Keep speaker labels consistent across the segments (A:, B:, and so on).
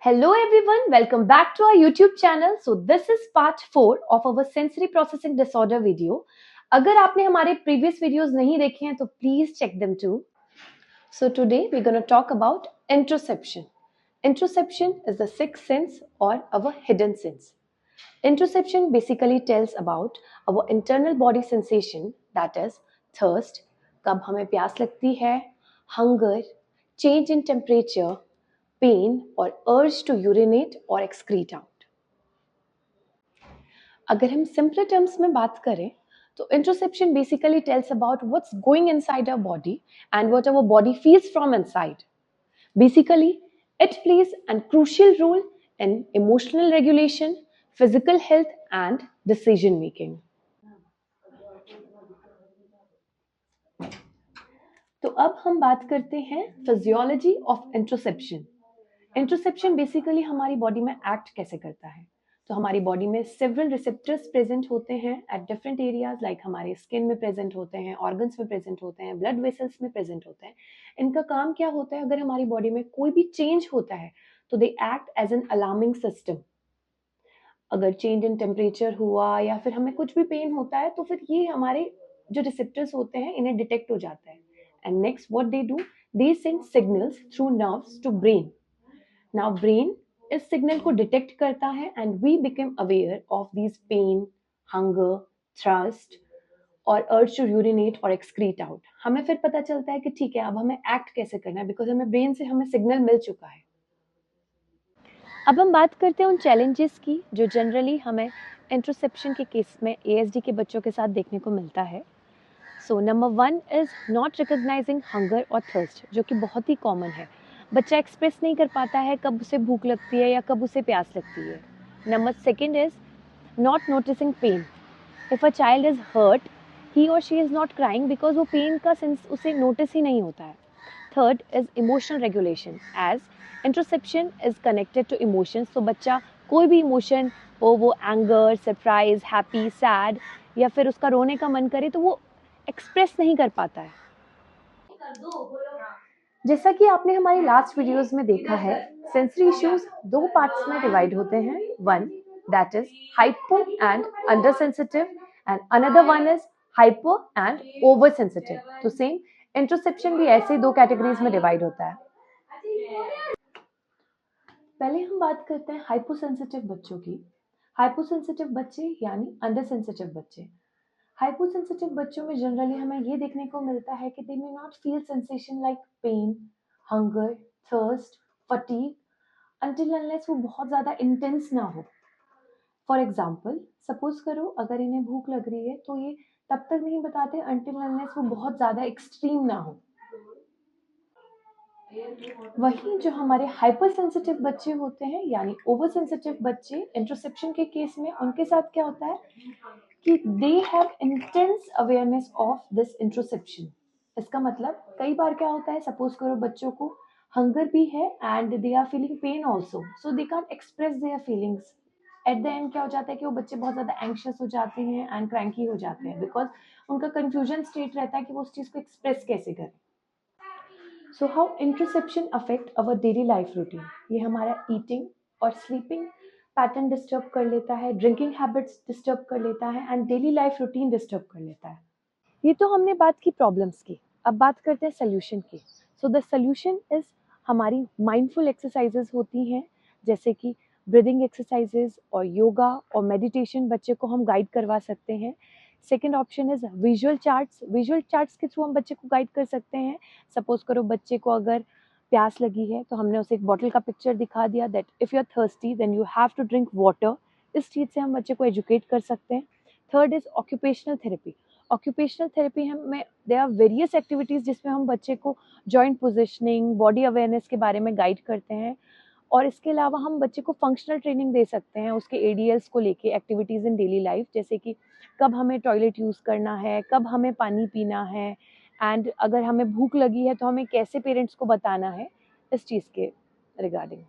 A: Hello everyone, welcome back to our YouTube channel. So this is part 4 of our sensory processing disorder video. अगर आपने हमारे previous videos नहीं देखे हैं तो please check them too. So today we're going to talk about interoception. Interoception is the sixth sense or our hidden sense. Interoception basically tells about our internal body sensation, that is thirst, कब हमें प्यास लगती है, hunger, change in temperature, pain or urge to urinate or excrete out. अगर हम simpler terms में बात करें तो interoception basically tells about what's going inside our body and what our body feels from inside. Basically, it plays a crucial role in emotional regulation, physical health and decision making. तो अब हम बात करते हैं फिजियोलॉजी ऑफ इंट्रोसेप्शन. इंट्रोसेप्शन बेसिकली हमारी body में act कैसे करता है. तो हमारी बॉडी में सेवरल रिसेप्टर्स प्रेजेंट होते हैं एट डिफरेंट एरियाज, लाइक हमारे स्किन में प्रेजेंट होते हैं, ऑर्गन्स में प्रेजेंट होते हैं, ब्लड वेसल्स में प्रेजेंट होते हैं. इनका काम क्या होता है, अगर हमारी बॉडी में कोई भी चेंज होता है तो they act as an alarming system. अगर चेंज इन टेम्परेचर हुआ या फिर हमें कुछ भी पेन होता है तो फिर ये हमारे जो रिसेप्टर्स होते हैं इन्हें डिटेक्ट हो जाता है. And next what they do, they send signals through nerves to brain. Now brain इस सिग्नल को डिटेक्ट करता है and we become aware of these pain, hunger, thirst और urge to urinate or excrete out. हमें फिर पता चलता है कि ठीक है अब हमें एक्ट कैसे करना है, बिकॉज हमें ब्रेन से हमें सिग्नल मिल चुका है. अब हम बात करते हैं उन चैलेंजेस की जो जनरली हमें इंट्रोसेप्शन के केस में ASD के बच्चों के साथ देखने को मिलता है. So number 1 is not recognising hunger और थर्स्ट, जो कि बहुत ही कॉमन है. बच्चा एक्सप्रेस नहीं कर पाता है कब उसे भूख लगती है या कब उसे प्यास लगती है. Number 2 is not noticing pain. If a child is hurt he और she is not crying because वो पेन का सेंस उसे नोटिस ही नहीं होता है. Third is emotional regulation, as interoception is connected to emotions. तो बच्चा कोई भी इमोशन हो, वो एंगर, सरप्राइज, हैप्पी, सैड या फिर उसका रोने का मन करे तो वो एक्सप्रेस नहीं कर पाता है. जैसा कि आपने हमारी लास्ट वीडियोस में देखा है, सेंसरी इश्यूज दो पार्ट्स में डिवाइड होते हैं. One that is hypo and under sensitive and another one is hyper and over sensitive. तो सेम इंट्रोसेप्शन भी ऐसे दो कैटेगरीज में डिवाइड होता है. पहले हम बात करते हैं हाइपोसेंसिटिव बच्चों की. हाइपोसेंसिटिव बच्चे यानी अंडर सेंसिटिव बच्चे. हाइपोसेंसिटिव बच्चों में जनरली हमें ये देखने को मिलता है कि they may not feel sensation like pain, hunger, thirst, fatigue until unless वो बहुत ज़्यादा इंटेंस ना हो. फॉर एग्जाम्पल, सपोज करो अगर इन्हें भूख लग रही है तो ये तब तक नहीं बताते अंटिल अनलेस वो बहुत ज़्यादा एक्सट्रीम ना हो. वहीं जो हमारे हाइपर सेंसिटिव बच्चे होते हैं यानी ओवर सेंसिटिव बच्चे, इंट्रोसेप्शन के केस में उनके साथ क्या होता है कि they have intense awareness of this interoception. इसका मतलब कई बार क्या होता है, सपोज करो बच्चों को हंगर भी है and they are feeling pain also, so they can't express their feelings. At the end क्या हो जाता है कि वो बच्चे बहुत ज़्यादा एंग्शियस हो जाते हैं एंड क्रैंकी हो जाते हैं, बिकॉज उनका कन्फ्यूजन स्टेट रहता है कि वो उस चीज़ को एक्सप्रेस कैसे करें. So how interoception affect our daily life routine. ये हमारा ईटिंग और स्लीपिंग पैटर्न डिस्टर्ब कर लेता है, ड्रिंकिंग हैबिट्स डिस्टर्ब कर लेता है and daily life routine disturb कर लेता है. ये तो हमने बात की प्रॉब्लम्स की. अब बात करते हैं सोल्यूशन की. सो द सोल्यूशन इज हमारी माइंडफुल एक्सरसाइजेज होती हैं, जैसे कि ब्रीदिंग एक्सरसाइजेज और योगा और मेडिटेशन बच्चे को हम गाइड करवा सकते हैं. Second option is visual charts. Visual charts के थ्रू हम बच्चे को गाइड कर सकते हैं. सपोज करो बच्चे को अगर प्यास लगी है तो हमने उसे एक बॉटल का पिक्चर दिखा दिया that if you are thirsty then you have to drink water. इस चीज़ से हम बच्चे को एजुकेट कर सकते हैं. Third is occupational therapy. Occupational therapy में देयर आर वेरियस एक्टिविटीज़ जिसमें हम बच्चे को जॉइंट पोजिशनिंग, बॉडी अवेयरनेस के बारे में गाइड करते हैं. और इसके अलावा हम बच्चे को फंक्शनल ट्रेनिंग दे सकते हैं उसके ADLs को लेके, एक्टिविटीज़ इन डेली लाइफ, जैसे कि कब हमें टॉयलेट यूज़ करना है, कब हमें पानी पीना है एंड अगर हमें भूख लगी है तो हमें कैसे पेरेंट्स को बताना है इस चीज़ के regarding.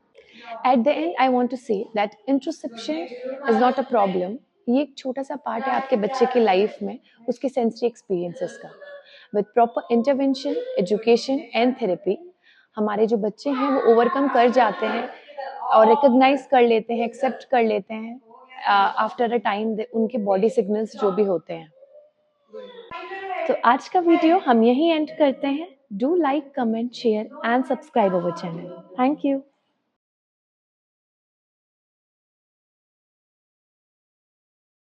A: At the end I want to say that interoception is not a problem. ये एक छोटा सा पार्ट है आपके बच्चे की लाइफ में, उसके सेंसरी एक्सपीरियंसेस का. With proper intervention, education and therapy हमारे जो बच्चे हैं वो ओवरकम कर जाते हैं और रिकॉग्नाइज कर लेते हैं, एक्सेप्ट कर लेते हैं आफ्टर अ टाइम उनके बॉडी सिग्नल्स जो भी होते हैं। तो आज का वीडियो हम यहीं एंड करते हैं। Do like, comment, share and subscribe our channel. Thank you.